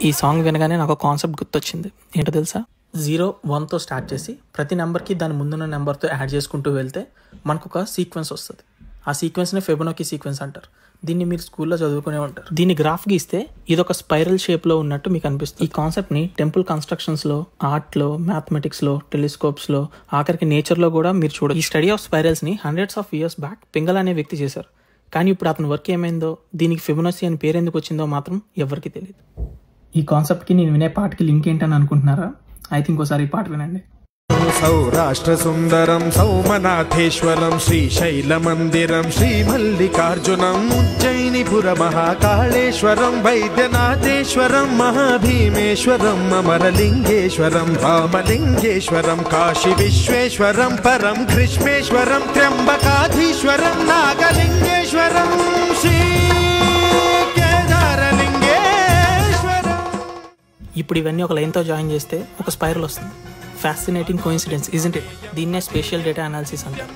ఈ సాంగ్ వినగానే నాకు కాన్సెప్ట్ గుర్తొచ్చింది. ఏంటో తెలుసా? 0, 1తో స్టార్ట్ చేసి ప్రతి నెంబర్కి దాని ముందున్న నెంబర్తో యాడ్ చేసుకుంటూ వెళ్తే మనకు ఒక సీక్వెన్స్ వస్తుంది. ఆ సీక్వెన్స్ని ఫెబొనాకీ సీక్వెన్స్ అంటారు. దీన్ని మీరు స్కూల్లో చదువుకునే ఉంటారు. దీన్ని గ్రాఫ్ గీస్తే ఇది ఒక స్పైరల్ షేప్లో ఉన్నట్టు మీకు అనిపిస్తుంది. ఈ కాన్సెప్ట్ని టెంపుల్ కన్స్ట్రక్షన్స్లో, ఆర్ట్లో, మ్యాథమెటిక్స్లో, టెలిస్కోప్స్లో, ఆఖరికి నేచర్లో కూడా మీరు చూడొచ్చు. ఈ స్టడీ ఆఫ్ స్పైరల్స్ని hundreds of years back Pingala అనే వ్యక్తి చేశారు. కానీ ఇప్పుడు అతని వర్క్ ఏమైందో, దీనికి ఫిబొనాకీ అని పేరు ఎందుకు వచ్చిందో మాత్రం ఎవరికి తెలియదు. ఈ కాన్సెప్ట్కి నేను వినే పాటకి లింక్ ఏంటని అనుకుంటున్నారా? అయితే ఇంకోసారి ఈ పాట వినండి. సౌరాష్ట్ర సుందరం సౌమనాథేశ్వరం శ్రీశైల మందిరం శ్రీ మల్లికార్జునం ఉజ్జయినిపుర మహాకాళేశ్వరం వైద్యనాథేశ్వరం మహాభీమేశ్వరం అమరలింగేశ్వరం రామలింగేశ్వరం కాశీ విశ్వేశ్వరం పరం కృష్ణేశ్వరం త్ర్యంబకాధీశ్వరం నాగలింగేశ్వరం శ్రీ కేదారలింగేశ్వరం. ఇప్పుడు ఇవన్నీ ఒక లైన్తో జాయిన్ చేస్తే ఒక స్పైరల్ వస్తుంది. Fascinating coincidence, isn't it? దీన్నే స్పేషియల్ డేటా అనాలిసిస్ అంటారు.